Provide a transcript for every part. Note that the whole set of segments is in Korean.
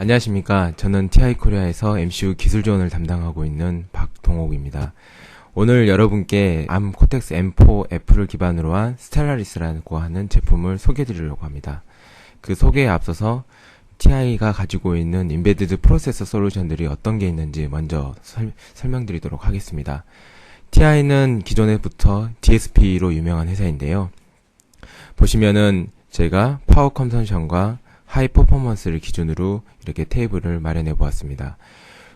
안녕하십니까. 저는 TI코리아에서 MCU 기술 지원을 담당하고 있는 박동옥입니다. 오늘 여러분께 ARM 코텍스 M4 F를 기반으로 한 스텔라리스라고 하는 제품을 소개해드리려고 합니다. 그 소개에 앞서서 TI가 가지고 있는 인베디드 프로세서 솔루션들이 어떤 게 있는지 먼저 설명드리도록 하겠습니다. TI는 기존에부터 DSP로 유명한 회사인데요. 보시면은 제가 파워 컨섬션과 하이 퍼포먼스를 기준으로 이렇게 테이블을 마련해 보았습니다.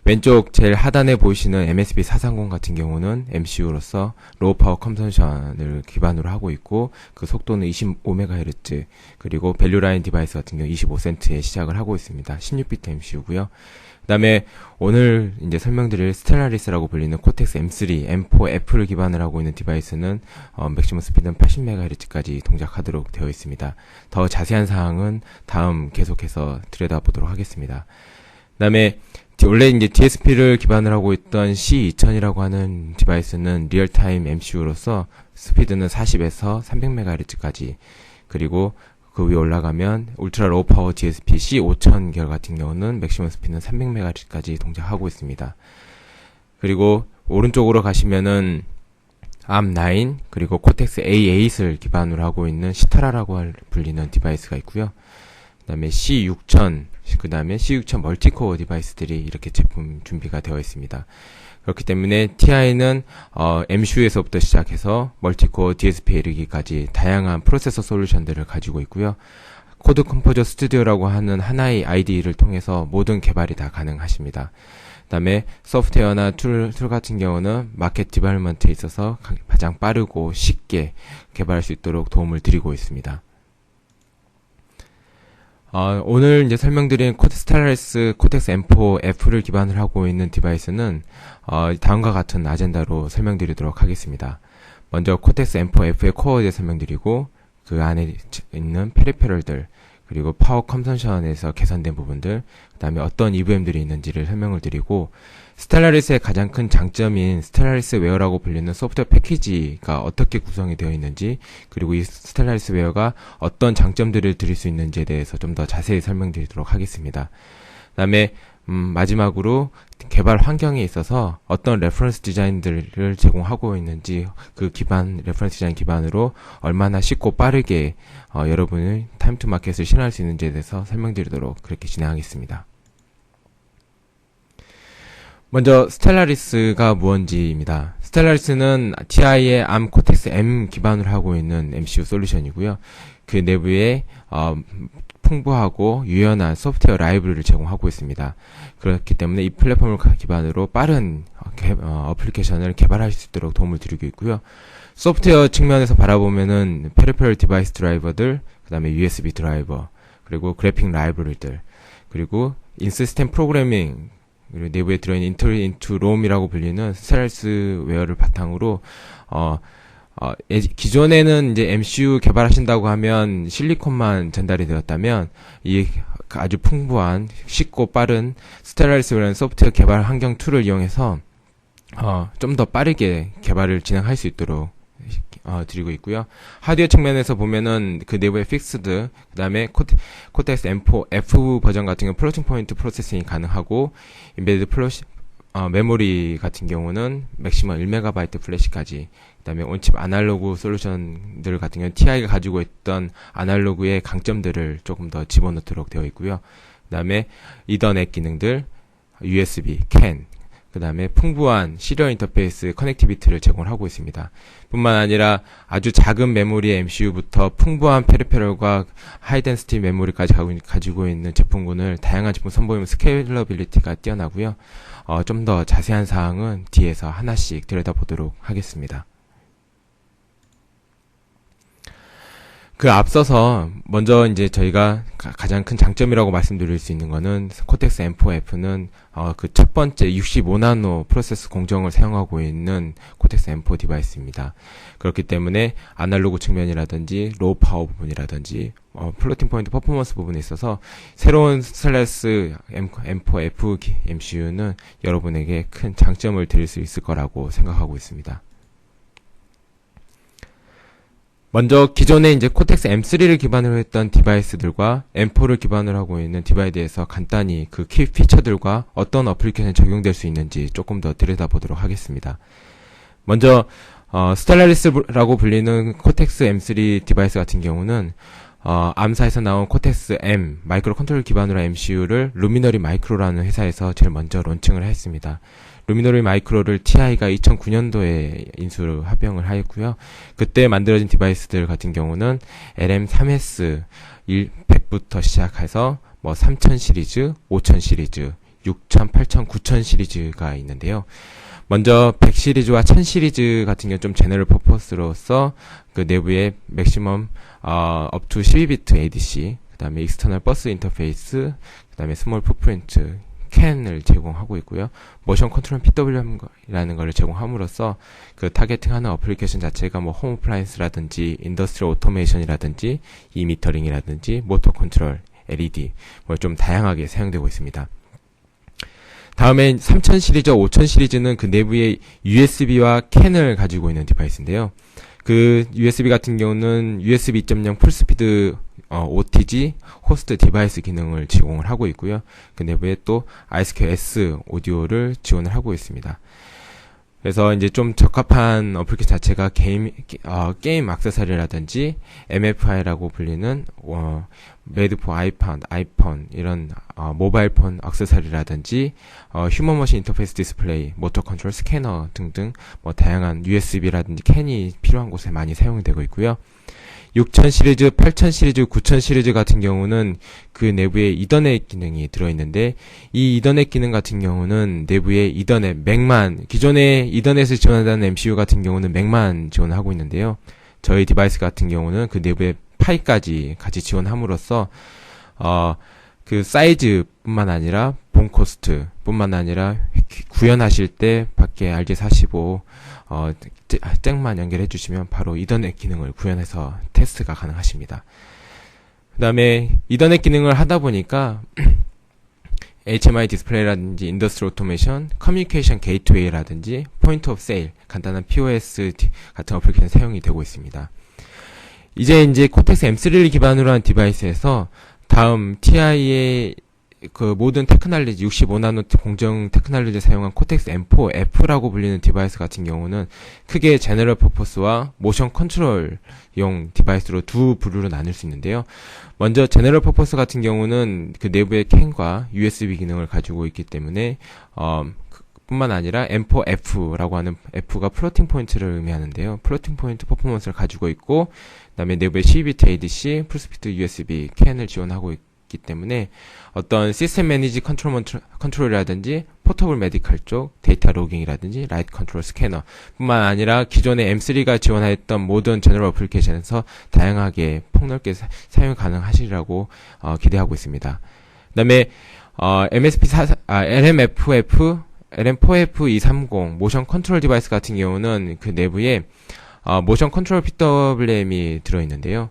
왼쪽 제일 하단에 보이시는 MSP 430 같은 경우는 MCU로서 로우 파워 컨섬션을 기반으로 하고 있고, 그 속도는 25MHz, 그리고 밸류라인 디바이스 같은 경우 25센트에 시작을 하고 있습니다. 16비트 MCU고요. 그 다음에 오늘 이제 설명드릴 스텔라리스라고 불리는 코텍스 M3, M4 F를 기반으로 하고 있는 디바이스는 맥시멈 스피드는 80MHz까지 동작하도록 되어 있습니다. 더 자세한 사항은 다음 계속해서 들여다보도록 하겠습니다. 그 다음에 원래 이제 DSP를 기반으로 하고 있던 C2000이라고 하는 디바이스는 리얼타임 MCU로서 스피드는 40에서 300MHz까지, 그리고 그 위에 올라가면 울트라 로우 파워 DSP C5000 계열 같은 경우는 맥시멈 스피드는 300MHz까지 동작하고 있습니다. 그리고 오른쪽으로 가시면은 ARM9 그리고 코텍스 A8을 기반으로 하고 있는 시타라라고 불리는 디바이스가 있고요. 그 다음에 C6000, 그 다음에 C6000 멀티코어 디바이스들이 이렇게 제품 준비가 되어 있습니다. 그렇기 때문에 TI는 MCU에서부터 시작해서 멀티코어 DSP에 이르기까지 다양한 프로세서 솔루션들을 가지고 있고요. 코드 컴포저 스튜디오라고 하는 하나의 IDE를 통해서 모든 개발이 다 가능하십니다. 그 다음에 소프트웨어나 툴 같은 경우는 마켓 디벨롭먼트에 있어서 가장 빠르고 쉽게 개발할 수 있도록 도움을 드리고 있습니다. 오늘 이제 설명드린 스텔라리스 코텍스 M4 F를 기반으로 하고 있는 디바이스는 다음과 같은 아젠다로 설명드리도록 하겠습니다. 먼저 코텍스 M4 F의 코어에 대해 설명드리고, 그 안에 있는 페리페럴들, 그리고 파워 컨섬션에서 개선된 부분들, 그 다음에 어떤 EVM들이 있는지를 설명을 드리고, 스텔라리스의 가장 큰 장점인 스텔라리스 웨어라고 불리는 소프트웨어 패키지가 어떻게 구성이 되어 있는지, 그리고 이 스텔라리스 웨어가 어떤 장점들을 드릴 수 있는지에 대해서 좀 더 자세히 설명드리도록 하겠습니다. 그 다음에 마지막으로 개발 환경에 있어서 어떤 레퍼런스 디자인들을 제공하고 있는지, 그 레퍼런스 디자인 기반으로 얼마나 쉽고 빠르게 여러분의 타임 투 마켓을 실현할 수 있는지에 대해서 설명드리도록 그렇게 진행하겠습니다. 먼저 스텔라리스가 무언지입니다. 스텔라리스는 TI의 ARM 코텍스 M 기반으로 하고 있는 MCU 솔루션이고요. 그 내부에 풍부하고 유연한 소프트웨어 라이브러리를 제공하고 있습니다. 그렇기 때문에 이 플랫폼을 기반으로 빠른 어플리케이션을 개발할 수 있도록 도움을 드리고 있고요. 소프트웨어 측면에서 바라보면은 페리페럴 디바이스 드라이버들, 그 다음에 USB 드라이버, 그리고 그래픽 라이브러리들, 그리고 인시스템 프로그래밍, 그리고 내부에 들어있는 인텔 인투 롬이라고 불리는 스텔라리스 웨어를 바탕으로 기존에는 이제 MCU 개발하신다고 하면 실리콘만 전달이 되었다면, 이 아주 풍부한 쉽고 빠른 스텔라리스라는 소프트웨어 개발 환경 툴을 이용해서 좀 더 빠르게 개발을 진행할 수 있도록 드리고 있고요. 하드웨어 측면에서 보면은 그 내부에 픽스드, 그 다음에 코텍스 M4 F 버전 같은 경우는 플로팅 포인트 프로세싱이 가능하고, 인베디드 메모리 같은 경우는 맥시멈 1MB 플래시까지, 그 다음에 온칩 아날로그 솔루션들 같은 경우는 TI가 가지고 있던 아날로그의 강점들을 조금 더 집어넣도록 되어 있고요. 그 다음에 이더넷 기능들, USB, CAN, 그 다음에 풍부한 시리얼 인터페이스 커넥티비티를 제공하고 있습니다. 뿐만 아니라 아주 작은 메모리의 MCU부터 풍부한 페리페럴과 하이덴시티 메모리까지 가지고 있는 제품군을 다양한 제품 선보이면 스케일러빌리티가 뛰어나고요. 좀 더 자세한 사항은 뒤에서 하나씩 들여다보도록 하겠습니다. 그 앞서서 먼저 이제 저희가 가장 큰 장점이라고 말씀드릴 수 있는 거는 코텍스 M4 F는 그 첫 번째 65나노 프로세스 공정을 사용하고 있는 코텍스 M4 디바이스입니다. 그렇기 때문에 아날로그 측면이라든지 로우 파워 부분이라든지 플로팅 포인트 퍼포먼스 부분에 있어서 새로운 스텔라리스 M4 F MCU는 여러분에게 큰 장점을 드릴 수 있을 거라고 생각하고 있습니다. 먼저 기존에 이제 코텍스 M3를 기반으로 했던 디바이스들과 M4를 기반으로 하고 있는 디바이스에 대해서 간단히 그 키 피처들과 어떤 어플리케이션에 적용될 수 있는지 조금 더 들여다보도록 하겠습니다. 먼저 스텔라리스라고 불리는 코텍스 M3 디바이스 같은 경우는 암사에서 나온 코텍스 M 마이크로 컨트롤 기반으로 MCU를 루미너리 마이크로라는 회사에서 제일 먼저 론칭을 했습니다. 루미너리 마이크로를 TI가 2009년도에 인수 합병을 하였고요. 그때 만들어진 디바이스들 같은 경우는 LM3S 100부터 시작해서 3000 시리즈, 5000 시리즈, 6000, 8000, 9000 시리즈가 있는데요. 먼저 100 시리즈와 1000 시리즈 같은 경우 좀 제너럴 퍼포스로서 그 내부에 맥시멈 up to 12비트 ADC, 그 다음에 익스터널 버스 인터페이스, 그 다음에 스몰 풋프린트 캔을 제공하고 있고요. 모션 컨트롤 PWM이라는 걸 제공함으로써 그 타겟팅하는 어플리케이션 자체가 홈 어플라이언스라든지 인더스트리얼 오토메이션이라든지 이미터링이라든지 모터 컨트롤, LED 좀 다양하게 사용되고 있습니다. 다음에 3000 시리즈, 5000 시리즈는 그 내부에 USB와 캔을 가지고 있는 디바이스인데요. 그 USB 같은 경우는 USB 2.0 풀스피드 OTG 호스트 디바이스 기능을 제공을 하고 있고요. 그 내부에 또 RSQS 오디오를 지원을 하고 있습니다. 그래서 이제 좀 적합한 어플리케이션 자체가 게임 액세서리라든지 MFI라고 불리는 메이드 포 아이폰 이런 모바일 폰 액세서리라든지 휴먼 머신 인터페이스 디스플레이, 모터 컨트롤 스캐너 등등 다양한 USB라든지 캔이 필요한 곳에 많이 사용되고 있고요. 6000 시리즈, 8000 시리즈, 9000 시리즈 같은 경우는 그 내부에 이더넷 기능이 들어있는데 이 이더넷 기능 같은 경우는 내부에 이더넷 맥만, 기존에 이더넷을 지원하는 MCU 같은 경우는 맥만 지원하고 있는데요. 저희 디바이스 같은 경우는 그 내부에 파이까지 같이 지원함으로써 그 사이즈뿐만 아니라 본 코스트뿐만 아니라 구현하실 때 밖에 RJ45 잭만 연결해 주시면 바로 이더넷 기능을 구현해서 테스트가 가능하십니다. 그 다음에 이더넷 기능을 하다 보니까 HMI 디스플레이라든지 인더스트리 오토메이션, 커뮤니케이션 게이트웨이라든지 포인트 오브 세일, 간단한 POS 같은 어플리케이션 사용이 되고 있습니다. 이제 코텍스 M3를 기반으로 한 디바이스에서 다음 TI의 그 모든 테크놀로지 65나노 공정 테크놀로지를 사용한 코텍스 M4 F라고 불리는 디바이스 같은 경우는 크게 제너럴 퍼포스와 모션 컨트롤용 디바이스로 두 부류로 나눌 수 있는데요. 먼저 제너럴 퍼포스 같은 경우는 그 내부에 캔과 USB 기능을 가지고 있기 때문에 뿐만 아니라 M4F라고 하는 F가 플로팅 포인트를 의미하는데요. 플로팅 포인트 퍼포먼스를 가지고 있고 그다음에 내부에 12비트 ADC, 풀스피드 USB 캔을 지원하고 있기 때문에 어떤 시스템 매니지 컨트롤이라든지 포터블 메디컬 쪽 데이터 로깅이라든지 라이트 컨트롤 스캐너 뿐만 아니라 기존의 M3가 지원하였던 모든 제너럴 어플리케이션에서 다양하게 폭넓게 사용 가능하시리라고 기대하고 있습니다. 그 다음에 LM4F230 모션 컨트롤 디바이스 같은 경우는 그 내부에 모션 컨트롤 PWM이 들어있는데요.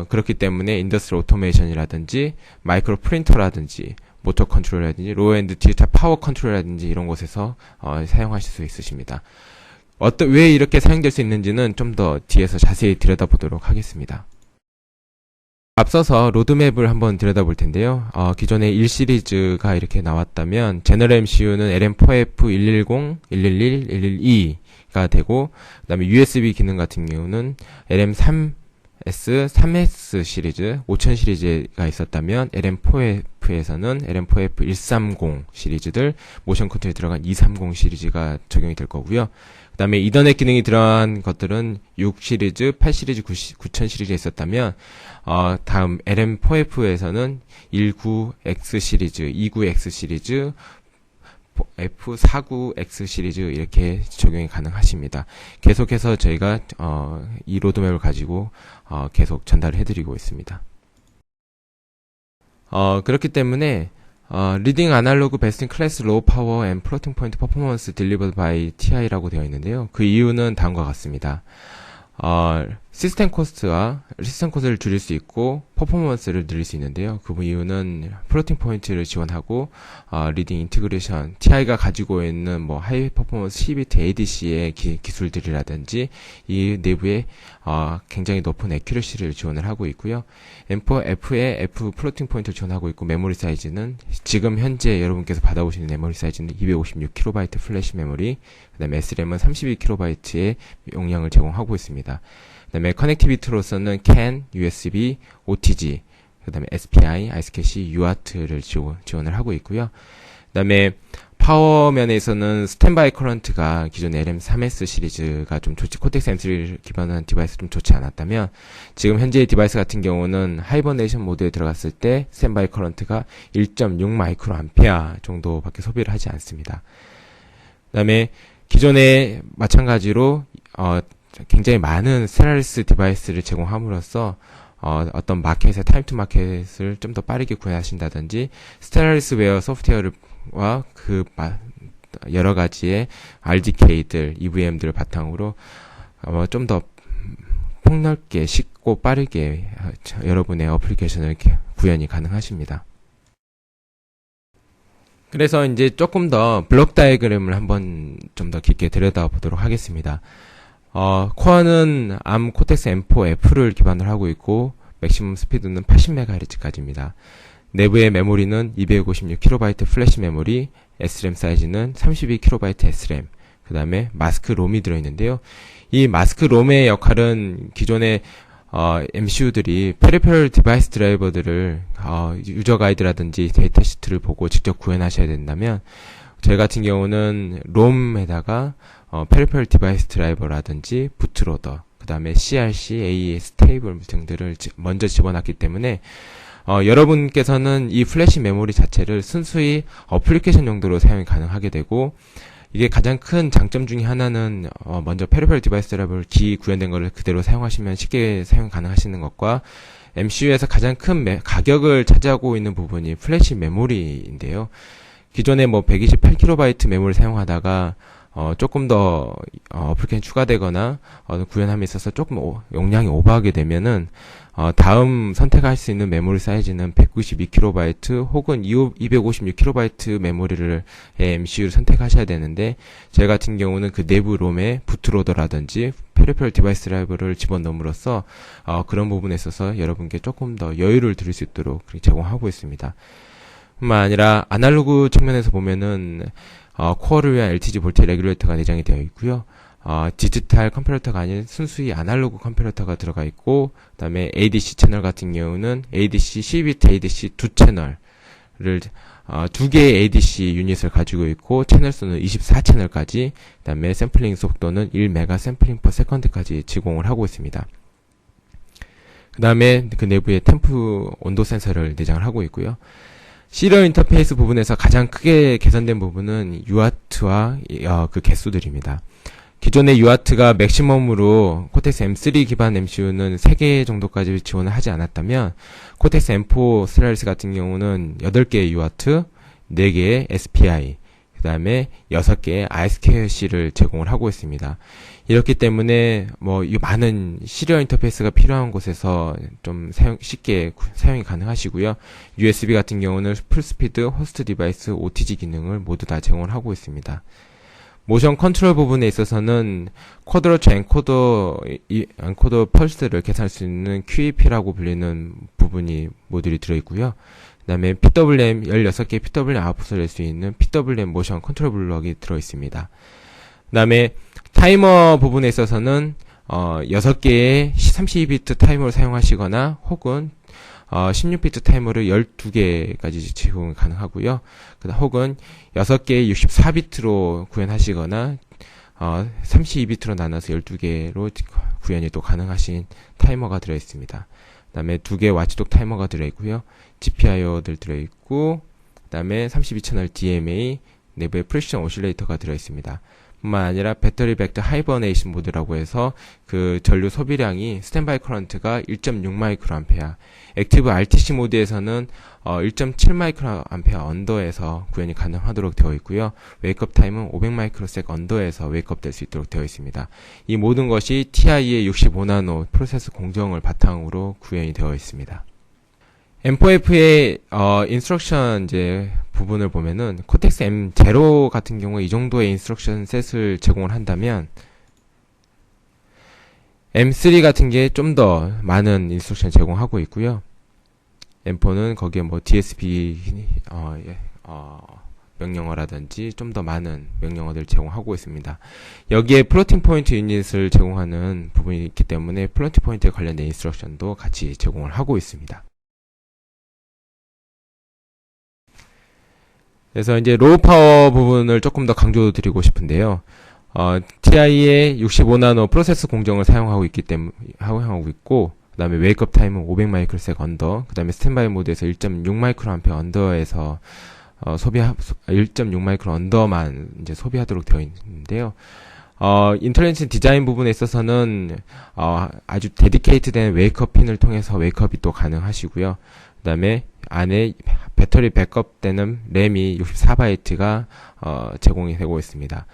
그렇기 때문에 인더스트리 오토메이션이라든지 마이크로 프린터라든지 모터 컨트롤이라든지 로우 앤드 디지털 파워 컨트롤이라든지 이런 곳에서 사용하실 수 있으십니다. 왜 이렇게 사용될 수 있는지는 좀 더 뒤에서 자세히 들여다보도록 하겠습니다. 앞서서 로드맵을 한번 들여다볼 텐데요. 기존에 1시리즈가 이렇게 나왔다면 제너럴 MCU는 LM4F110, 111, 112가 되고 그 다음에 USB 기능 같은 경우는 LM3S 시리즈, 5000 시리즈가 있었다면 LM4F에서는 LM4F130 시리즈들, 모션 컨트롤이 들어간 230 시리즈가 적용이 될 거고요. 그 다음에 이더넷 기능이 들어간 것들은 6 시리즈, 8 시리즈, 9000 시리즈에 있었다면 다음 LM4F에서는 19X 시리즈, 29X 시리즈, F49X 시리즈 이렇게 적용이 가능하십니다. 계속해서 저희가 이 로드맵을 가지고 계속 전달을 해드리고 있습니다. 그렇기 때문에 리딩 아날로그 베스트 인 클래스 로우 파워 앤 플로팅 포인트 퍼포먼스 딜리버드 바이 TI라고 되어 있는데요. 그 이유는 다음과 같습니다. 시스템 코스트를 줄일 수 있고 퍼포먼스를 늘릴 수 있는데요. 그 이유는 플로팅 포인트를 지원하고 리딩 인티그레이션, TI가 가지고 있는 뭐 하이 퍼포먼스 12비트 ADC의 기술들이라든지 이 내부에 굉장히 높은 애큐러시를 지원을 하고 있고요. M4F에 F 플로팅 포인트를 지원하고 있고, 메모리 사이즈는 지금 현재 여러분께서 받아보시는 메모리 사이즈는 256KB 플래시 메모리, 그 다음에 SRAM은 32KB의 용량을 제공하고 있습니다. 그 다음에 커넥티비티로서는 CAN, USB, OTG, 그 다음에 SPI, 아이스캐시, UART를 지원을 하고 있고요. 그 다음에 파워 면에서는 스탠바이 커런트가 기존의 LM3S 시리즈가 좀 좋지, 코텍스 M3 기반한 디바이스 좀 좋지 않았다면, 지금 현재의 디바이스 같은 경우는 하이버네이션 모드에 들어갔을 때 스탠바이 커런트가 1.6 마이크로 암페어 정도밖에 소비를 하지 않습니다. 그 다음에 기존에 마찬가지로 굉장히 많은 스텔라리스 디바이스를 제공함으로써 어떤 마켓의 타임 투 마켓을 좀 더 빠르게 구현하신다든지, 스텔라리스 웨어 소프트웨어와 그 여러 가지의 RDK들, EVM들을 바탕으로 좀 더 폭넓게 쉽고 빠르게 여러분의 어플리케이션을 구현이 가능하십니다. 그래서 이제 조금 더 블록 다이어그램을 한번 좀 더 깊게 들여다보도록 하겠습니다. 코어는 ARM 코텍스 M4F를 기반으로 하고 있고, 맥시멈 스피드는 80MHz까지입니다. 내부의 메모리는 256KB 플래시 메모리, SRAM 사이즈는 32KB SRAM, 그 다음에 마스크 롬이 들어있는데요. 이 마스크 롬의 역할은 기존의 MCU들이 페리페럴 디바이스 드라이버들을 유저 가이드라든지 데이터 시트를 보고 직접 구현하셔야 된다면, 저희 같은 경우는 롬에다가 페리페럴 디바이스 드라이버라든지 부트로더, 그 다음에 CRC, AES 테이블 등들을 먼저 집어넣기 때문에 여러분께서는 이 플래시 메모리 자체를 순수히 어플리케이션 용도로 사용이 가능하게 되고, 이게 가장 큰 장점 중에 하나는 먼저 페리페럴 디바이스 드라이버를 구현된 거를 그대로 사용하시면 쉽게 사용 가능하시는 것과, MCU에서 가장 큰 가격을 차지하고 있는 부분이 플래시 메모리인데요. 기존에 뭐 128KB 메모리를 사용하다가 조금 더 어플리케이션 추가되거나 구현함에 있어서 조금 용량이 오버하게 되면은 다음 선택할 수 있는 메모리 사이즈는 192KB 혹은 256KB 메모리를 MCU를 선택하셔야 되는데, 저희 같은 경우는 그 내부 롬에 부트로더라든지 페리페럴 디바이스 드라이버를 집어넣음으로써 그런 부분에 있어서 여러분께 조금 더 여유를 드릴 수 있도록 제공하고 있습니다. 뿐만 아니라 아날로그 측면에서 보면은 코어를 위한 LTG 볼테이지 레귤레이터가 내장이 되어 있고요. 디지털 컴퓨터가 아닌 순수히 아날로그 컴퓨터가 들어가 있고, 그 다음에 ADC 채널 같은 경우는 ADC, 12비트 ADC 두 채널을 두 개의 ADC 유닛을 가지고 있고, 채널 수는 24채널까지, 그 다음에 샘플링 속도는 1메가 샘플링 퍼 세컨드까지 제공을 하고 있습니다. 그 다음에 그 내부에 템프 온도 센서를 내장을 하고 있고요. 시리얼 인터페이스 부분에서 가장 크게 개선된 부분은 UART와 그 개수들입니다. 기존의 UART가 맥시멈으로 코텍스 M3 기반 MCU는 3개 정도까지 지원을 하지 않았다면, 코텍스 M4 스텔라리스 같은 경우는 8개의 UART, 4개의 SPI, 그 다음에 6개의 아이스캐시를 제공을 하고 있습니다. 이렇기 때문에 이 많은 시리얼 인터페이스가 필요한 곳에서 좀 쉽게 사용이 가능하시고요. USB 같은 경우는 풀스피드, 호스트 디바이스, OTG 기능을 모두 다 제공을 하고 있습니다. 모션 컨트롤 부분에 있어서는 쿼드로츠 엔코더 펄스를 계산할 수 있는 QEP라고 불리는 부분이 모듈이 들어있고요. 그 다음에 PWM 16개의 PWM 아웃풋을 낼 수 있는 PWM 모션 컨트롤 블럭이 들어있습니다. 그 다음에 타이머 부분에 있어서는 6개의 32비트 타이머를 사용하시거나 혹은 16비트 타이머를 12개까지 제공이 가능하고요. 혹은 6개의 64비트로 구현하시거나 32비트로 나눠서 12개로 구현이 또 가능하신 타이머가 들어있습니다. 그 다음에 2개의 와치독 타이머가 들어있고요. GPIO들 들어있고, 그 다음에 32채널 DMA, 내부에 프레시션 오실레이터가 들어있습니다. 뿐만 아니라 배터리 백드 하이버네이션 모드라고 해서 그 전류 소비량이 스탠바이 커런트가 1.6 마이크로 암페어, 액티브 RTC 모드에서는 1.7 마이크로 암페어 언더에서 구현이 가능하도록 되어 있고요. 웨이크업 타임은 500 마이크로섹 언더에서 웨이크업 될 수 있도록 되어 있습니다. 이 모든 것이 TI의 65나노 프로세스 공정을 바탕으로 구현이 되어 있습니다. M4F의 인스트럭션 이제 부분을 보면은 코텍스 M0 같은 경우에 이 정도의 인스트럭션 셋을 제공을 한다면 M3 같은 게 좀 더 많은 인스트럭션 제공하고 있고요. M4는 거기에 뭐 DSP 명령어라든지 좀 더 많은 명령어들을 제공하고 있습니다. 여기에 플로팅 포인트 유닛을 제공하는 부분이 있기 때문에 플로팅 포인트에 관련된 인스트럭션도 같이 제공을 하고 있습니다. 그래서 이제 로우 파워 부분을 조금 더 강조드리고 싶은데요. TI의 65나노 프로세스 공정을 사용하고 있고, 그 다음에 웨이크업 타임은 500 마이크로섹 언더, 그 다음에 스탠바이 모드에서 1.6 마이크로 암페어 언더에서 1.6 마이크로 언더만 이제 소비하도록 되어 있는데요. 인텔리전트 디자인 부분에 있어서는 아주 데디케이트된 웨이크업 핀을 통해서 웨이크업이 또 가능하시고요. 그 다음에 안에 배터리 백업 되는 램이 64바이트가 제공이 되고 있습니다.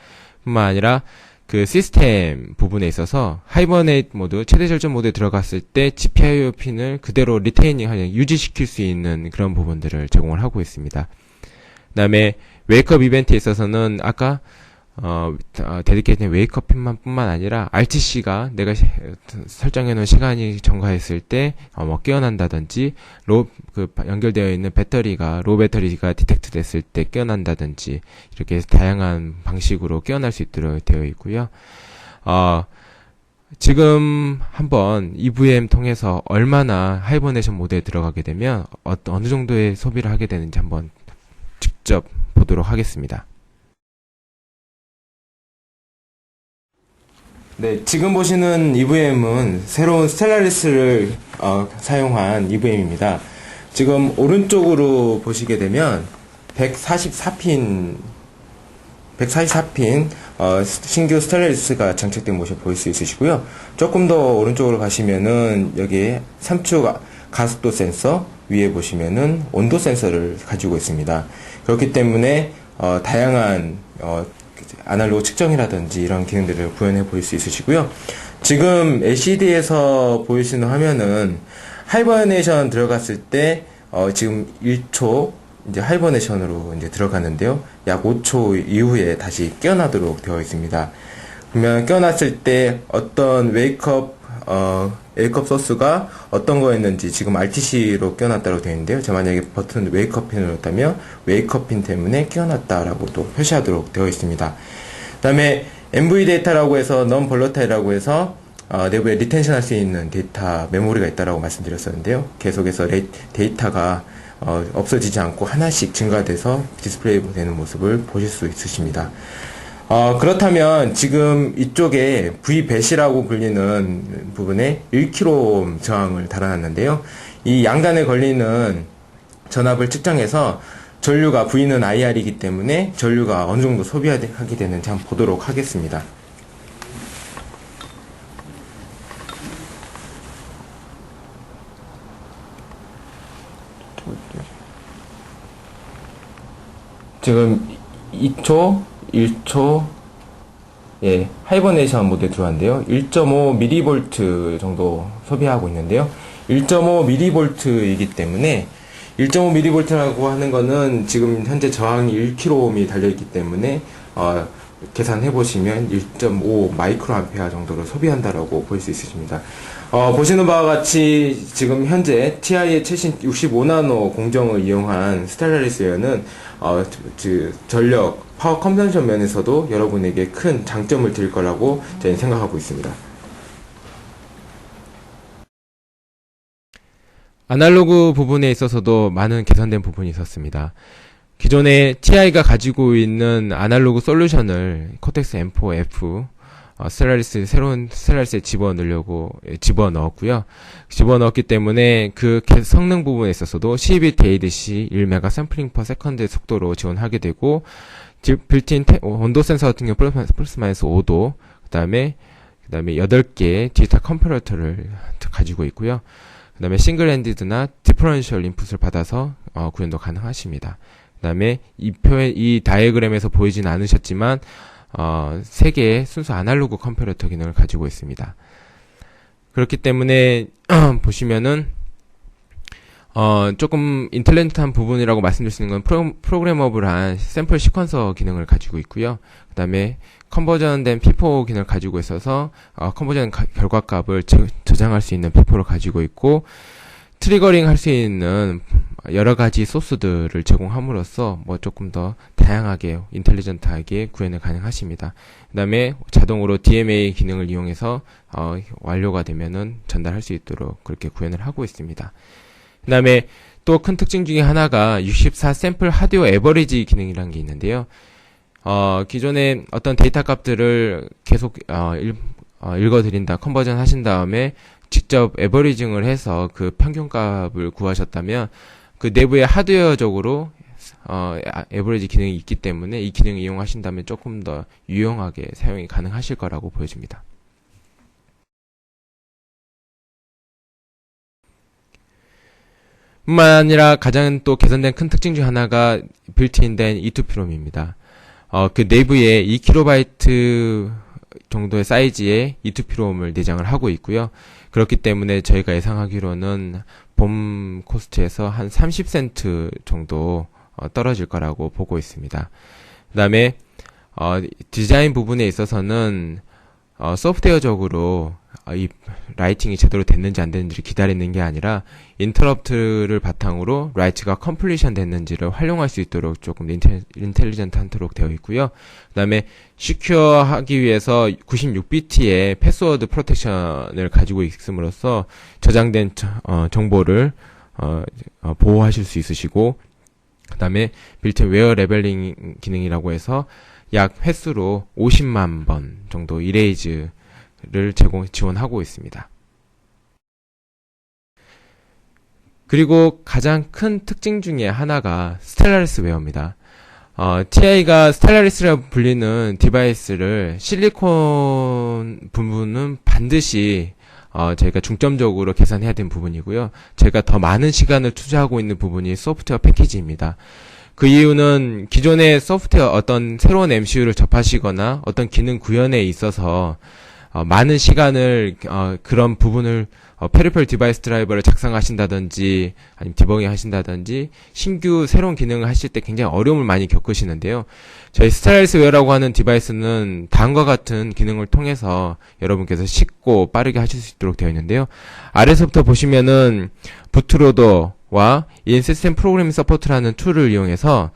뿐만 아니라 그 시스템 부분에 있어서 하이버네이트 모드, 최대 절전 모드에 들어갔을 때 GPIO 핀을 그대로 리테이닝하여 유지시킬 수 있는 그런 부분들을 제공을 하고 있습니다. 그 다음에 웨이크업 이벤트에 있어서는 아까 데디케이트 웨이크업 핀만 뿐만 아니라 RTC가 내가 설정해놓은 시간이 전가했을 때 뭐 깨어난다든지 연결되어 있는 로 배터리가 디텍트 됐을 때 깨어난다든지 이렇게 다양한 방식으로 깨어날 수 있도록 되어 있고요. 지금 한번 EVM 통해서 얼마나 하이버네이션 모드에 들어가게 되면 어느 정도의 소비를 하게 되는지 한번 직접 보도록 하겠습니다. 네, 지금 보시는 EVM은 새로운 스텔라리스를 사용한 EVM입니다. 지금 오른쪽으로 보시게 되면 144핀 신규 스텔라리스가 장착된 모습을 볼 수 있으시고요. 조금 더 오른쪽으로 가시면은 여기에 3축 가속도 센서, 위에 보시면은 온도 센서를 가지고 있습니다. 그렇기 때문에 다양한 아날로그 측정이라든지 이런 기능들을 구현해 보일 수 있으시고요. 지금 LCD에서 보이시는 화면은 하이버네이션 들어갔을 때 지금 1초 이제 하이버네이션으로 이제 들어가는데요. 약 5초 이후에 다시 깨어나도록 되어 있습니다. 그러면 깨어났을 때 어떤 웨이크업 소스가 어떤 거였는지 지금 RTC로 깨어났다고 되어 있는데요. 제가 만약에 버튼 웨이크업 핀을 넣었다면 웨이크업 핀 때문에 깨어났다라고 또 표시하도록 되어 있습니다. 그 다음에 MV 데이터라고 해서 non volatile이라고 해서 내부에 리텐션 할 수 있는 데이터 메모리가 있다라고 말씀드렸었는데요. 계속해서 데이터가 없어지지 않고 하나씩 증가돼서 디스플레이 되는 모습을 보실 수 있으십니다. 그렇다면 지금 이쪽에 V배시라고 불리는 부분에 1kΩ 저항을 달아놨는데요. 이 양단에 걸리는 전압을 측정해서 전류가 V는 IR이기 때문에 전류가 어느 정도 소비하게 되는지 한번 보도록 하겠습니다. 지금 2초, 1초, 예, 하이버네이션 모드에 들어왔는데요. 1.5mV 정도 소비하고 있는데요. 1.5mV이기 때문에 1.5mV라고 하는 거는 지금 현재 저항이 1kΩ이 달려있기 때문에 계산해 보시면 1.5 마이크로 암페어 정도를 소비한다라고 볼 수 있으십니다. 보시는 바와 같이 지금 현재 TI의 최신 65나노 공정을 이용한 스텔라리스에는 전력, 파워 컨벤션 면에서도 여러분에게 큰 장점을 드릴 거라고 저는 생각하고 있습니다. 아날로그 부분에 있어서도 많은 개선된 부분이 있었습니다. 기존에 TI가 가지고 있는 아날로그 솔루션을 코텍스 M4F 새로운 스텔라리스에 집어넣었고요. 집어넣었기 때문에 그 성능 부분에 있어서도 12비트 ADC 1메가 샘플링 퍼 세컨드 속도로 지원하게 되고, 빌트인 온도 센서 같은 경우 플러스 마이너스 5도, 그 다음에 8개의 디지털 컴퍼레터를 가지고 있고요. 그 다음에 싱글 핸디드나 디퍼런셜 인풋을 받아서 구현도 가능하십니다. 그 다음에 이 다이어그램에서 보이진 않으셨지만 3개의 순수 아날로그 컴퍼레터 기능을 가지고 있습니다. 그렇기 때문에 보시면은 조금 인텔리전트한 부분이라고 말씀드릴 수 있는 건 프로그래머블한 샘플 시퀀서 기능을 가지고 있고요. 그 다음에 컨버전된 P4 기능을 가지고 있어서 컨버전 결과값을 저장할 수 있는 P4를 가지고 있고, 트리거링 할 수 있는 여러 가지 소스들을 제공함으로써 조금 더 다양하게 인텔리전트하게 구현을 가능하십니다. 그 다음에 자동으로 DMA 기능을 이용해서 완료가 되면은 전달할 수 있도록 그렇게 구현을 하고 있습니다. 그 다음에 또 큰 특징 중에 하나가 64 샘플 하드웨어 에버리지 기능이라는 게 있는데요. 기존에 어떤 데이터 값들을 계속 읽어드린다, 컨버전 하신 다음에 직접 에버리징을 해서 그 평균값을 구하셨다면 그 내부에 하드웨어적으로 에버리지 기능이 있기 때문에 이 기능을 이용하신다면 조금 더 유용하게 사용이 가능하실 거라고 보여집니다. 뿐만 아니라 가장 또 개선된 큰 특징 중 하나가 빌트인된 E2PROM입니다. 그 내부에 2KB 정도의 사이즈의 E2PROM을 내장을 하고 있고요. 그렇기 때문에 저희가 예상하기로는 봄 코스트에서 한 30센트 정도 떨어질 거라고 보고 있습니다. 그 다음에 디자인 부분에 있어서는 소프트웨어적으로 이 라이팅이 제대로 됐는지 안 됐는지를 기다리는 게 아니라 인터럽트를 바탕으로 라이트가 컴플리션 됐는지를 활용할 수 있도록 조금 인텔리전트하도록 되어 있고요. 그 다음에 시큐어 하기 위해서 96비트의 패스워드 프로텍션을 가지고 있음으로써 저장된 정보를 보호하실 수 있으시고, 그 다음에 빌트인 웨어 레벨링 기능이라고 해서 약 횟수로 50만 번 정도 이레이즈를 지원하고 있습니다. 그리고 가장 큰 특징 중에 하나가 스텔라리스 웨어입니다. TI가 스텔라리스라고 불리는 디바이스를 실리콘 부분은 반드시 저희가 중점적으로 계산해야 되는 부분이고요. 저희가 더 많은 시간을 투자하고 있는 부분이 소프트웨어 패키지입니다. 그 이유는 기존의 소프트웨어 어떤 새로운 MCU를 접하시거나 어떤 기능 구현에 있어서 많은 시간을 그런 부분을 페리페럴 디바이스 드라이버를 작성하신다든지 아니면 디버깅 하신다든지 신규 새로운 기능을 하실 때 굉장히 어려움을 많이 겪으시는데요. 저희 스텔라리스 웨어라고 하는 디바이스는 다음과 같은 기능을 통해서 여러분께서 쉽고 빠르게 하실 수 있도록 되어 있는데요. 아래서부터 보시면은 부트로더와 인시스템 프로그래밍 서포트라는 툴을 이용해서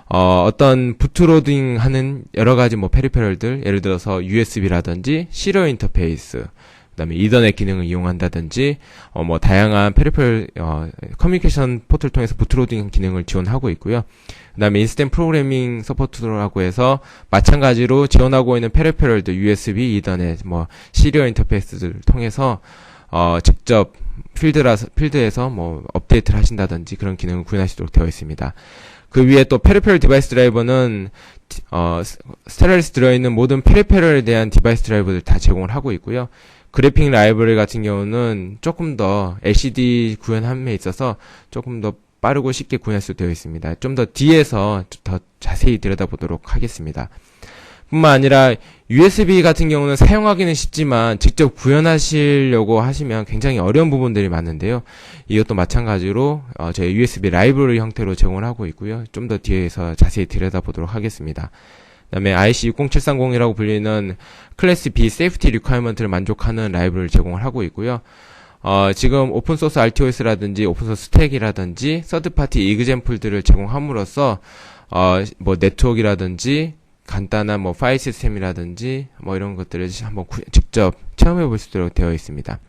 어떤 부트로딩 하는 여러 가지 페리페럴들, 예를 들어서 USB라든지 시리얼 인터페이스, 그다음에 이더넷 기능을 이용한다든지 다양한 페리페럴 커뮤니케이션 포트를 통해서 부트로딩 기능을 지원하고 있고요. 그다음에 인스템 프로그래밍 서포트라고 해서 마찬가지로 지원하고 있는 페리페럴들 USB, 이더넷, 시리얼 인터페이스들을 통해서 직접 필드에서 업데이트를 하신다든지 그런 기능을 구현하시도록 되어 있습니다. 그 위에 또 페리페럴 디바이스 드라이버는 스텔라리스 들어있는 모든 페리페럴에 대한 디바이스 드라이버들 다 제공을 하고 있고요. 그래픽 라이브러리 같은 경우는 조금 더 LCD 구현함에 있어서 조금 더 빠르고 쉽게 구현할 수 되어 있습니다. 좀 더 뒤에서 더 자세히 들여다보도록 하겠습니다. 뿐만 아니라 USB 같은 경우는 사용하기는 쉽지만 직접 구현하시려고 하시면 굉장히 어려운 부분들이 많은데요. 이것도 마찬가지로 저희 USB 라이브러리 형태로 제공을 하고 있고요. 좀 더 뒤에서 자세히 들여다보도록 하겠습니다. 그 다음에 IC60730이라고 불리는 클래스 B 세이프티 리ኳ이먼트를 만족하는 라이브러리를 제공을 하고 있고요. 지금 오픈소스 RTOS라든지 오픈소스 스택이라든지 서드파티 이그젬플들을 제공함으로써 네트워크라든지 간단한 파일 시스템이라든지 이런 것들을 한번 직접 체험해 볼 수 있도록 되어 있습니다.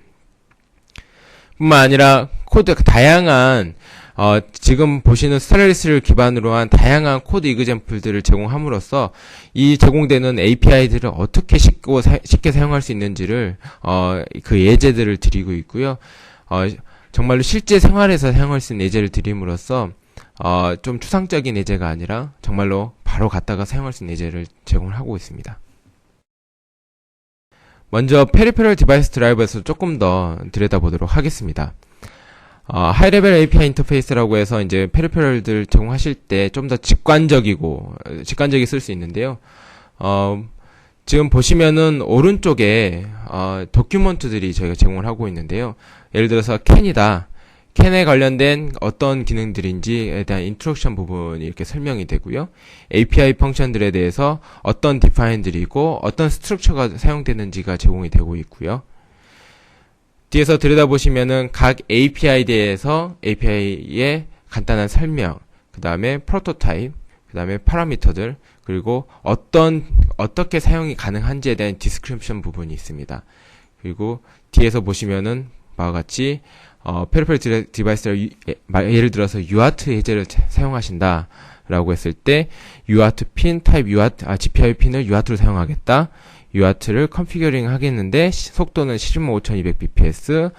뿐만 아니라 다양한 지금 보시는 스텔라리스를 기반으로 한 다양한 코드 이그젬플들을 제공함으로써 이 제공되는 API들을 어떻게 쉽게 사용할 수 있는지를 그 예제들을 드리고 있고요. 정말로 실제 생활에서 사용할 수 있는 예제를 드림으로써 좀 추상적인 예제가 아니라 정말로 바로 갖다가 사용할 수 있는 예제를 제공을 하고 있습니다. 먼저 페리페럴 디바이스 드라이버에서 조금 더 들여다보도록 하겠습니다. 하이레벨 API 인터페이스라고 해서 이제 페리페럴들 제공하실 때 좀 더 직관적이 쓸 수 있는데요. 지금 보시면은 오른쪽에 도큐먼트들이 저희가 제공을 하고 있는데요. 예를 들어서 캔이다. 캔에 관련된 어떤 기능들인지에 대한 인트로덕션 부분이 이렇게 설명이 되고요. API 펑션들에 대해서 어떤 디파인들이고 어떤 스트럭처가 사용되는지가 제공이 되고 있고요. 뒤에서 들여다보시면은 각 API에 대해서 API의 간단한 설명, 그 다음에 프로토타입, 그 다음에 파라미터들, 그리고 어떻게 사용이 가능한지에 대한 디스크립션 부분이 있습니다. 그리고 뒤에서 보시면은 바와 같이 페리페럴 디바이스를 예를 들어서 UART 예제를 사용하신다 라고 했을 때 UART 핀 타입 GPIO 핀을 UART로 사용하겠다. UART를 컨피규링 하겠는데 속도는 105,200bps,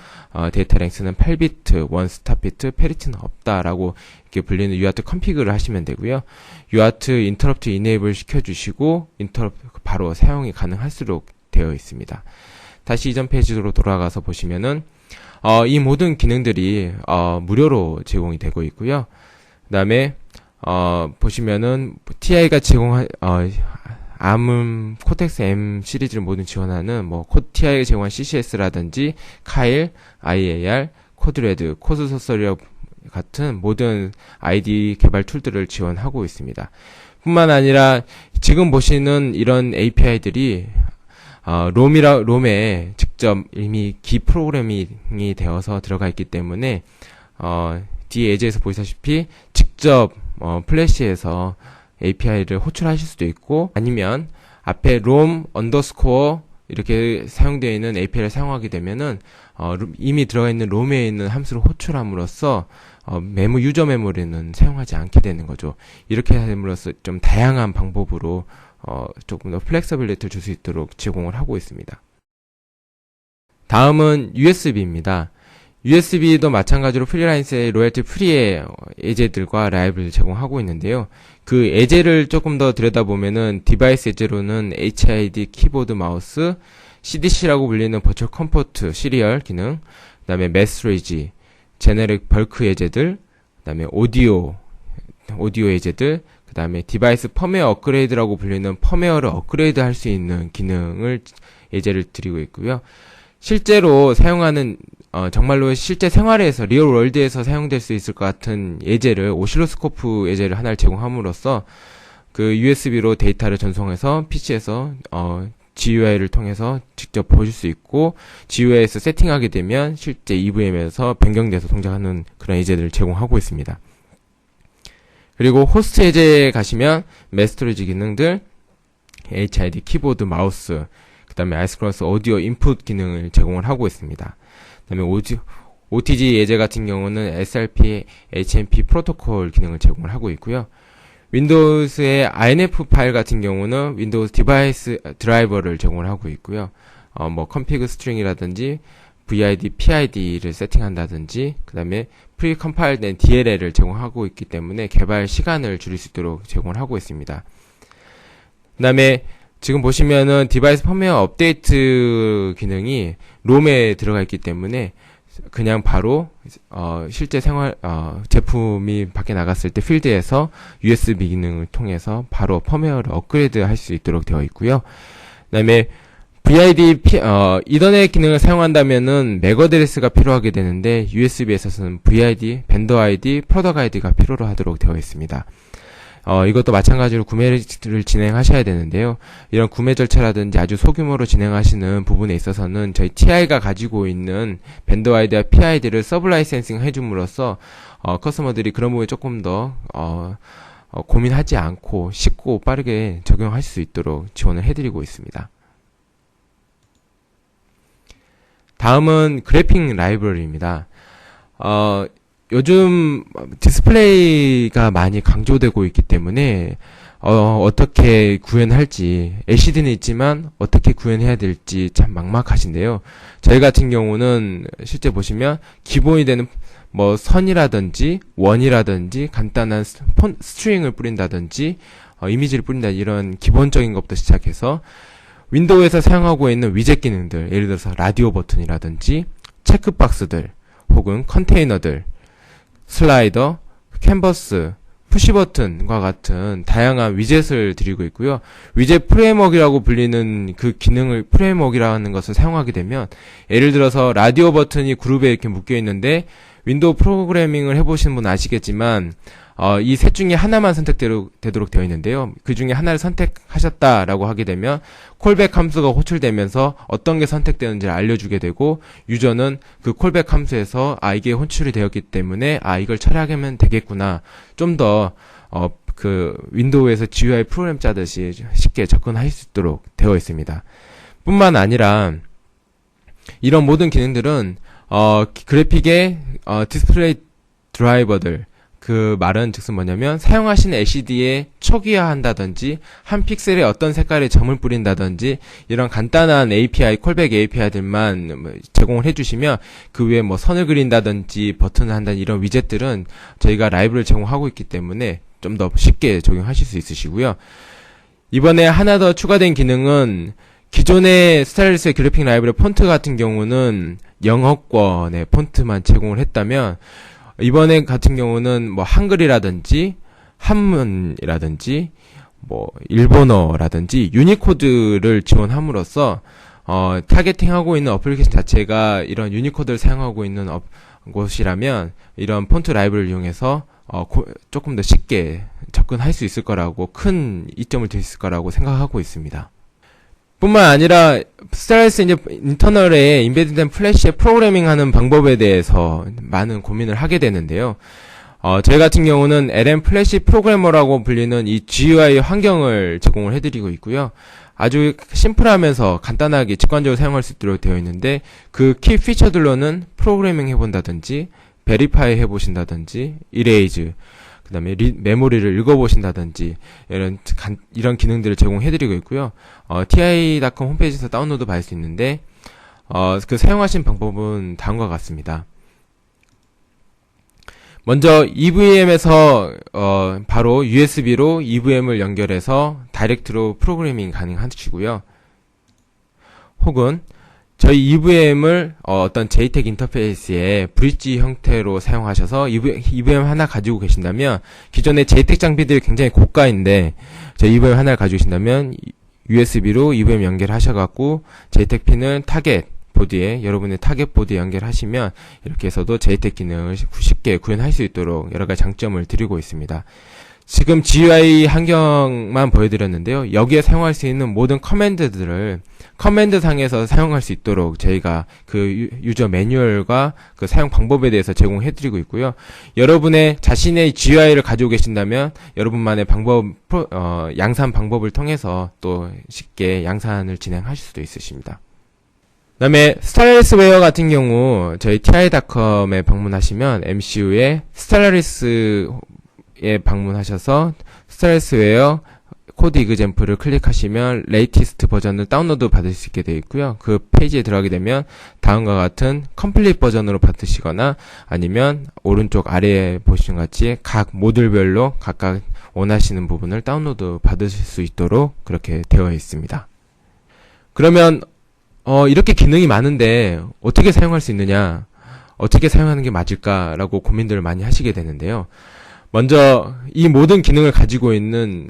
데이터 랭스는 8비트, 원스탑 비트, 페리티는 없다라고 이렇게 불리는 UART 컨피그를 하시면 되고요. UART 인터럽트 이네이블 시켜주시고 인터럽트 바로 사용이 가능할수록 되어 있습니다. 다시 이전 페이지로 돌아가서 보시면은 이 모든 기능들이 무료로 제공이 되고 있고요. 그 다음에 보시면은 TI가 제공한 ARM 코텍스 M 시리즈를 모두 지원하는 TI가 제공한 CCS라든지 카일, IAR, 코드레드, 코드소서리어 같은 모든 ID 개발 툴들을 지원하고 있습니다. 뿐만 아니라 지금 보시는 이런 API들이 롬에 직접 이미 기 프로그래밍이 되어서 들어가 있기 때문에 뒤에 예제에서 보시다시피 직접 플래시에서 API를 호출하실 수도 있고 아니면 앞에 롬 언더스코어 이렇게 사용되어 있는 API를 사용하게 되면은 이미 들어가 있는 롬에 있는 함수를 호출함으로써 유저 메모리는 사용하지 않게 되는 거죠. 이렇게 함으로써 좀 다양한 방법으로 조금 더 플렉서빌리티를 줄 수 있도록 제공을 하고 있습니다. 다음은 USB입니다. USB도 마찬가지로 프리라인스의 로열티 프리의 예제들과 라이브를 제공하고 있는데요. 그 예제를 조금 더 들여다보면은 디바이스 예제로는 HID 키보드 마우스, CDC라고 불리는 버추얼 컴포트 시리얼 기능, 그 다음에 메스레이지, 제네릭 벌크 예제들, 그 다음에 오디오 예제들, 그 다음에 디바이스 펌웨어 업그레이드라고 불리는 펌웨어를 업그레이드 할 수 있는 기능을 예제를 드리고 있고요. 실제로 사용하는 정말로 실제 생활에서 리얼 월드에서 사용될 수 있을 것 같은 예제를 오실로스코프 예제를 하나를 제공함으로써 그 USB로 데이터를 전송해서 PC에서 GUI를 통해서 직접 보실 수 있고 GUI에서 세팅하게 되면 실제 EVM에서 변경돼서 동작하는 그런 예제들을 제공하고 있습니다. 그리고 호스트 예제에 가시면 메스토리지 기능들, HID 키보드 마우스, 그 다음에 아이스크로스 오디오 인풋 기능을 제공을 하고 있습니다. 그 다음에 OTG 예제 같은 경우는 SRP, HMP 프로토콜 기능을 제공을 하고 있고요. 윈도우스의 INF 파일 같은 경우는 윈도우스 디바이스 드라이버를 제공을 하고 있고요. config 스트링이라든지 VID, PID를 세팅한다든지 그 다음에 프리 컴파일된 DLL을 제공하고 있기 때문에 개발 시간을 줄일 수 있도록 제공을 하고 있습니다. 그 다음에 지금 보시면은 디바이스 펌웨어 업데이트 기능이 롬에 들어가 있기 때문에 그냥 바로 실제 생활 제품이 밖에 나갔을 때 필드에서 USB 기능을 통해서 바로 펌웨어를 업그레이드 할 수 있도록 되어 있고요. 그다음에 VID 이더넷 기능을 사용한다면은 맥 어드레스가 필요하게 되는데 USB에서는 VID, 벤더 ID, 프로덕트 ID가 필요로 하도록 되어 있습니다. 이것도 마찬가지로 구매를 진행하셔야 되는데요. 이런 구매 절차라든지 아주 소규모로 진행하시는 부분에 있어서는 저희 TI가 가지고 있는 벤더 아이디와 PID를 서브 라이센싱 해줌으로써 커스터머들이 그런 부분에 조금 더 고민하지 않고 쉽고 빠르게 적용할 수 있도록 지원을 해드리고 있습니다. 다음은 그래픽 라이브러리입니다. 요즘 디스플레이가 많이 강조되고 있기 때문에 어떻게 구현할지, LCD는 있지만 어떻게 구현해야 될지 참 막막하신데요. 저희 같은 경우는 실제 보시면 기본이 되는 뭐 선이라든지 원이라든지 간단한 스트링을 뿌린다든지 이미지를 뿌린다, 이런 기본적인 것부터 시작해서 윈도우에서 사용하고 있는 위젯 기능들, 예를 들어서 라디오 버튼이라든지 체크박스들 혹은 컨테이너들, 슬라이더, 캔버스, 푸시버튼과 같은 다양한 위젯을 드리고 있고요. 위젯 프레임워크라고 불리는 그 기능을, 프레임워크라는 것을 사용하게 되면, 예를 들어서 라디오 버튼이 그룹에 이렇게 묶여 있는데 윈도우 프로그래밍을 해보시는 분 아시겠지만 이 셋 중에 하나만 선택되도록 되어 있는데요. 그 중에 하나를 선택하셨다라고 하게 되면 콜백 함수가 호출되면서 어떤 게 선택되는지를 알려주게 되고, 유저는 그 콜백 함수에서 이게 호출이 되었기 때문에 이걸 처리하면 되겠구나, 좀 더 그 윈도우에서 GUI 프로그램 짜듯이 쉽게 접근할 수 있도록 되어 있습니다. 뿐만 아니라 이런 모든 기능들은 그래픽의 디스플레이 드라이버들, 그 말은 즉슨 뭐냐면 사용하시는 LCD에 초기화한다든지 한 픽셀에 어떤 색깔의 점을 뿌린다든지 이런 간단한 API, 콜백 API들만 제공을 해주시면, 그 외에 뭐 선을 그린다든지 버튼을 한다는 이런 위젯들은 저희가 라이브를 제공하고 있기 때문에 좀 더 쉽게 적용하실 수 있으시고요. 이번에 하나 더 추가된 기능은, 기존의 스타일리스의 그래픽 라이브러리 폰트 같은 경우는 영어권의 폰트만 제공을 했다면, 이번에 같은 경우는 뭐 한글이라든지 한문이라든지 뭐 일본어라든지 유니코드를 지원함으로써 타겟팅하고 있는 어플리케이션 자체가 이런 유니코드를 사용하고 있는 곳이라면 이런 폰트 라이브를 이용해서 조금 더 쉽게 접근할 수 있을 거라고, 큰 이점을 줄 수 있을 거라고 생각하고 있습니다. 뿐만 아니라 스타일리스 이제 인터널에 인베디된 플래시에 프로그래밍하는 방법에 대해서 많은 고민을 하게 되는데요. 저희 같은 경우는 LM 플래시 프로그래머라고 불리는 이 GUI 환경을 제공을 해드리고 있고요. 아주 심플하면서 간단하게 직관적으로 사용할 수 있도록 되어 있는데, 그 키 피처들로는 프로그래밍 해본다든지 베리파이 해보신다든지 이레이즈, 그 다음에 메모리를 읽어보신다든지 이런 기능들을 제공해드리고 있고요. ti.com 홈페이지에서 다운로드 받을 수 있는데, 그 사용하신 방법은 다음과 같습니다. 먼저 EVM에서 바로 USB로 EVM을 연결해서 다이렉트로 프로그래밍 가능하시고요. 혹은 저희 EVM을 어떤 JTAG 인터페이스에 브릿지 형태로 사용하셔서 EVM 하나 가지고 계신다면, 기존의 JTAG 장비들이 굉장히 고가인데 저희 EVM 하나를 가지고 계신다면 USB로 EVM 연결하셔갖고 JTAG 핀을 타겟 보드에, 여러분의 타겟 보드에 연결하시면 이렇게 해서도 JTAG 기능을 쉽게 구현할 수 있도록 여러가지 장점을 드리고 있습니다. 지금 GUI 환경만 보여드렸는데요. 여기에 사용할 수 있는 모든 커맨드들을 커맨드 상에서 사용할 수 있도록 저희가 그 유저 매뉴얼과 그 사용 방법에 대해서 제공해드리고 있고요. 여러분의 자신의 GUI를 가지고 계신다면 여러분만의 방법, 양산 방법을 통해서 또 쉽게 양산을 진행하실 수도 있으십니다. 그 다음에 스타일리스웨어 같은 경우 저희 ti.com에 방문하시면 MCU의 스타일리스에 방문하셔서 스타일리스웨어 코드 이그젬플을 클릭하시면 레이티스트 버전을 다운로드 받을 수 있게 되어 있고요. 그 페이지에 들어가게 되면 다음과 같은 컴플릿 버전으로 받으시거나, 아니면 오른쪽 아래에 보시는 것 같이 각 모듈별로 각각 원하시는 부분을 다운로드 받으실 수 있도록 그렇게 되어 있습니다. 그러면 이렇게 기능이 많은데 어떻게 사용할 수 있느냐, 어떻게 사용하는 게 맞을까라고 고민들을 많이 하시게 되는데요. 먼저 이 모든 기능을 가지고 있는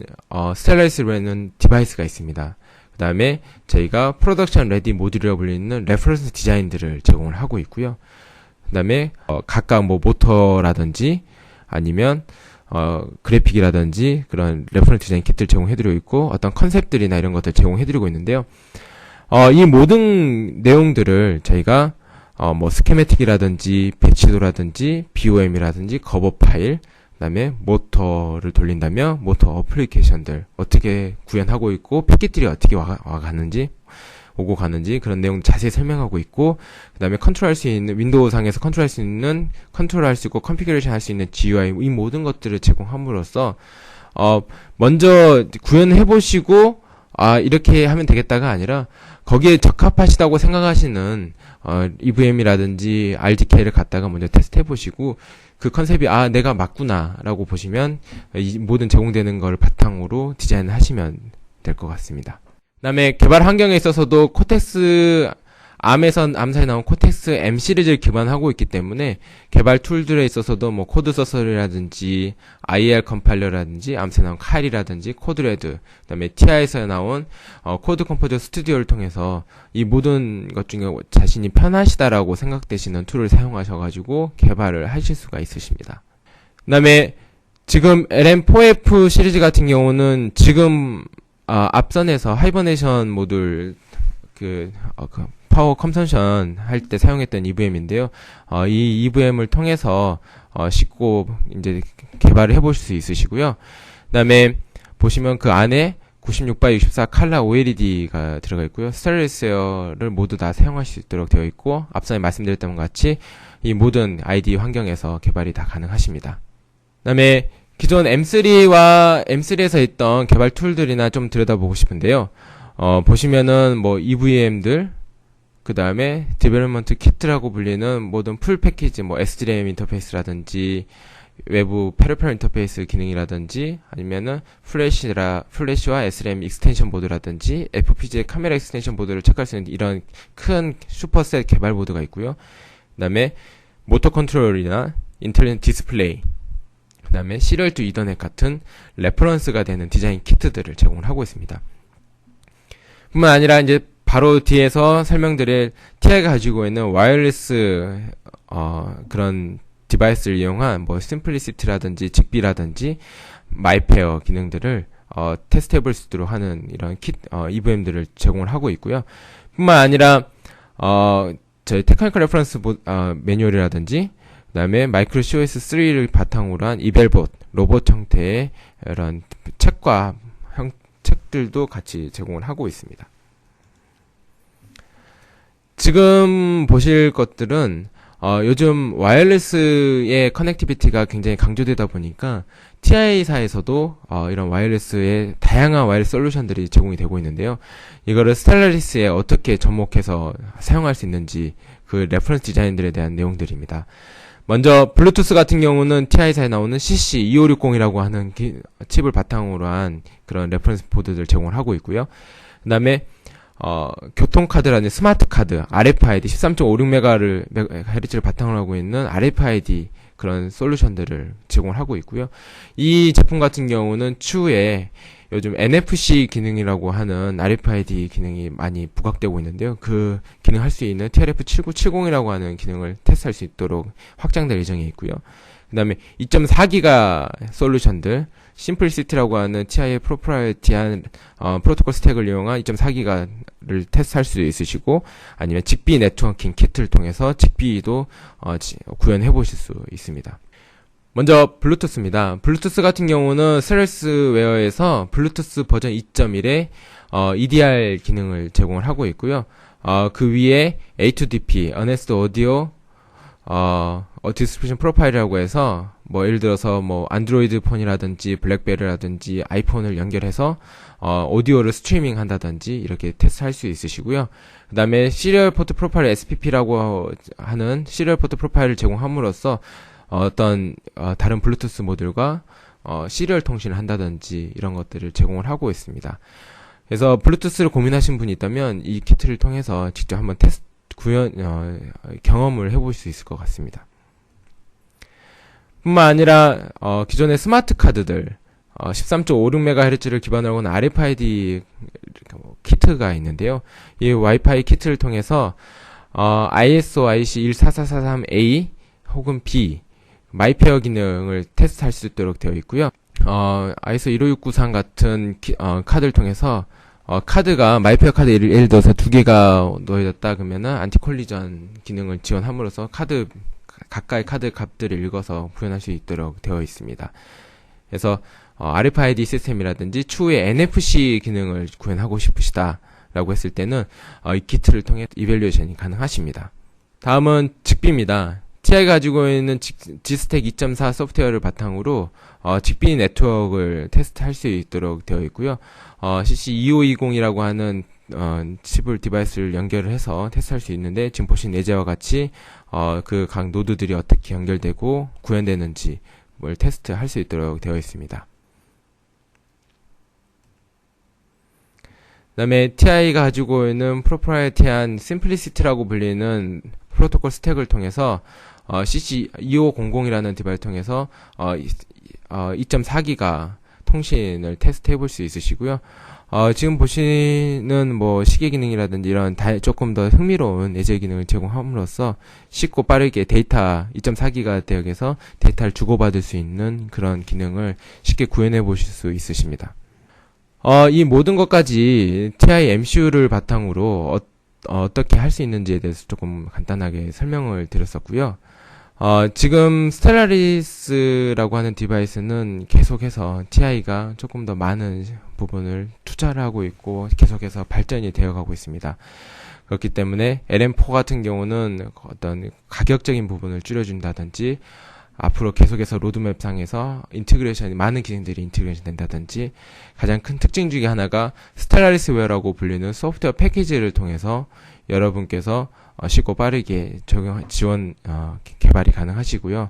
스타일리스라는 디바이스가 있습니다. 그 다음에 저희가 프로덕션 레디 모듈이라고 불리는 레퍼런스 디자인들을 제공을 하고 있고요. 그 다음에 각각 뭐 모터라든지 아니면 그래픽이라든지 그런 레퍼런스 디자인 키트를 제공해드리고 있고, 어떤 컨셉들이나 이런 것들 제공해드리고 있는데요. 이 모든 내용들을 저희가 뭐 스케매틱이라든지 배치도라든지 BOM이라든지 거버 파일, 그 다음에 모터를 돌린다면 모터 어플리케이션들 어떻게 구현하고 있고 패킷들이 어떻게 와가는지, 오고 가는지 그런 내용 자세히 설명하고 있고, 그 다음에 컨트롤할 수 있는, 윈도우 상에서 컨트롤할 수 있는, 컨트롤할 수 있고 컨피그레이션 할 수 있는 GUI, 이 모든 것들을 제공함으로써 먼저 구현해보시고 이렇게 하면 되겠다가 아니라 거기에 적합하시다고 생각하시는 EVM이라든지 RDK를 갖다가 먼저 테스트해보시고 그 컨셉이 내가 맞구나 라고 보시면 이 모든 제공되는 걸 바탕으로 디자인을 하시면 될 것 같습니다. 그 다음에 개발 환경에 있어서도 코텍스 암사에 나온 코텍스 M 시리즈를 기반하고 있기 때문에 개발 툴들에 있어서도 뭐 코드 서설이라든지 IAR 컴파일러라든지 암사에 나온 카일이라든지 코드레드, 그다음에 TI에서 나온 코드 컴포저 스튜디오를 통해서 이 모든 것 중에 자신이 편하시다라고 생각되시는 툴을 사용하셔가지고 개발을 하실 수가 있으십니다. 그다음에 지금 LM4F 시리즈 같은 경우는 지금 앞선에서 하이버네이션 모듈 파워 컨섬션 할 때 사용했던 EVM인데요. 이 EVM을 통해서 쉽고 이제 개발을 해보실 수 있으시고요. 그다음에 보시면 그 안에 96x64 칼라 OLED가 들어가 있고요. 스타일리스를 모두 다 사용하실 수 있도록 되어 있고, 앞서 말씀드렸던 것 같이 이 모든 IDE 환경에서 개발이 다 가능하십니다. 그다음에 기존 M3에서 있던 개발 툴들이나 좀 들여다보고 싶은데요. 보시면은 뭐 EVM들, 그 다음에 디벨롭먼트 키트라고 불리는 모든 풀 패키지, 뭐 SDRAM 인터페이스라든지 외부 페리페럴 인터페이스 기능이라든지 아니면은 플래시와 SRAM 익스텐션 보드라든지 FPGA 카메라 익스텐션 보드를 체크할 수 있는 이런 큰 슈퍼셋 개발 보드가 있고요. 그 다음에 모터 컨트롤이나 인텔리전트 디스플레이, 그 다음에 시리얼 투 이더넷 같은 레퍼런스가 되는 디자인 키트들을 제공을 하고 있습니다. 뿐만 아니라 이제 바로 뒤에서 설명드릴 TI가 가지고 있는 와이어리스 그런 디바이스를 이용한 뭐 심플리시티라든지 직비라든지 마이페어 기능들을 테스트해볼 수 있도록 하는 이런 EVM들을 제공을 하고 있고요. 뿐만 아니라 저희 테크니컬 레퍼런스 매뉴얼이라든지 그 다음에 마이크로 COS3를 바탕으로 한 이벨봇 로봇 형태의 이런 책들도 같이 제공을 하고 있습니다. 지금 보실 것들은 요즘 와이어리스의 커넥티비티가 굉장히 강조되다 보니까 TI사에서도 이런 와이어리스의 다양한 와이어리스 솔루션들이 제공이 되고 있는데요. 이거를 스텔라리스에 어떻게 접목해서 사용할 수 있는지 그 레퍼런스 디자인들에 대한 내용들입니다. 먼저 블루투스 같은 경우는 TI사에 나오는 CC2560이라고 하는 칩을 바탕으로 한 그런 레퍼런스 보드들 제공을 하고 있고요. 그 다음에 교통카드라는 스마트 카드, RFID 13.56MHz를 바탕으로 하고 있는 RFID 그런 솔루션들을 제공을 하고 있고요. 이 제품 같은 경우는 추후에 요즘 NFC 기능이라고 하는 RFID 기능이 많이 부각되고 있는데요. 그 기능 할 수 있는 TRF7970이라고 하는 기능을 테스트할 수 있도록 확장될 예정이 있고요. 그 다음에 2.4기가 솔루션들, 심플리시티라고 하는 TI의 프로프라이어티한 프로토콜 스택을 이용한 2.4기가를 테스트할 수도 있으시고, 아니면 직비 네트워킹 키트를 통해서 직비도 구현해 보실 수 있습니다. 먼저 블루투스입니다. 블루투스 같은 경우는 스텔스웨어에서 블루투스 버전 2.1에 EDR 기능을 제공을 하고 있고요. 그 위에 A2DP, Enhanced Audio 디스크리션 프로파일이라고 해서 뭐 예를 들어서 뭐 안드로이드 폰이라든지 블랙베리라든지 아이폰을 연결해서 오디오를 스트리밍 한다든지 이렇게 테스트할 수 있으시고요. 그 다음에 시리얼 포트 프로파일 SPP라고 하는 시리얼 포트 프로파일을 제공함으로써 어떤 다른 블루투스 모듈과 시리얼 통신을 한다든지 이런 것들을 제공을 하고 있습니다. 그래서 블루투스를 고민하신 분이 있다면 이 키트를 통해서 직접 한번 경험을 해볼 수 있을 것 같습니다. 뿐만 아니라 기존의 스마트 카드들 13.56MHz를 기반으로 하는 RFID 키트가 있는데요. 이 와이파이 키트를 통해서 ISO IC 14443A 혹은 B 마이페어 기능을 테스트할 수 있도록 되어 있고요. ISO 15693 같은 카드를 통해서 카드가 마이페어 카드 예를 들어서 2개가 놓여졌다 그러면은 안티 콜리전 기능을 지원함으로써 가까이 카드 값들을 읽어서 구현할 수 있도록 되어 있습니다. 그래서 RFID 시스템이라든지 추후에 NFC 기능을 구현하고 싶으시다. 라고 했을 때는 이 키트를 통해 이밸류에이션이 가능하십니다. 다음은 직비입니다. TI가 가지고 있는 G스택 2.4 소프트웨어를 바탕으로 직비 네트워크를 테스트할 수 있도록 되어 있고요. CC2520이라고 하는 칩을 디바이스를 연결을 해서 테스트할 수 있는데, 지금 보신 예제와 같이 그 각 노드들이 어떻게 연결되고 구현되는지 뭘 테스트할 수 있도록 되어 있습니다. 그 다음에 TI가 가지고 있는 프로프라이어티한 심플리시티라고 불리는 프로토콜 스택을 통해서 CC2500이라는 디바이스를 통해서 2.4기가 통신을 테스트 해볼 수 있으시고요. 지금 보시는 시계 기능이라든지 이런 조금 더 흥미로운 예제 기능을 제공함으로써 쉽고 빠르게 데이터 2.4기가 대역에서 데이터를 주고받을 수 있는 그런 기능을 쉽게 구현해 보실 수 있으십니다. 이 모든 것까지 TI MCU를 바탕으로 어떻게 할 수 있는지에 대해서 조금 간단하게 설명을 드렸었고요. 지금 스텔라리스라고 하는 디바이스는 계속해서 TI가 조금 더 많은 부분을 투자를 하고 있고 계속해서 발전이 되어 가고 있습니다. 그렇기 때문에 LM4 같은 경우는 어떤 가격적인 부분을 줄여준다든지, 앞으로 계속해서 로드맵상에서 많은 기능들이 인티그레이션 된다든지, 가장 큰 특징 중에 하나가 스텔라리스 웨어라고 불리는 소프트웨어 패키지를 통해서 여러분께서 쉽고 빠르게 개발이 가능하시고요.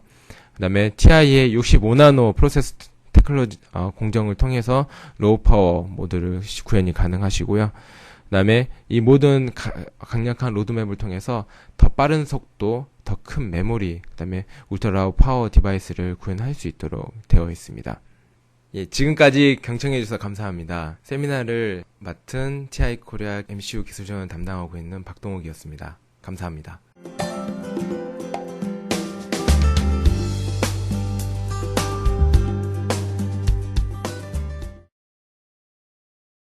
그 다음에 TI의 65나노 프로세스 테크놀로지 공정을 통해서 로우 파워 모드를 구현이 가능하시고요. 그 다음에 이 모든 강력한 로드맵을 통해서 더 빠른 속도, 더 큰 메모리, 그 다음에 울트라 라우 파워 디바이스를 구현할 수 있도록 되어 있습니다. 지금까지 경청해주셔서 감사합니다. 세미나를 맡은 TI 코리아 MCU 기술 지원을 담당하고 있는 박동욱이었습니다. 감사합니다.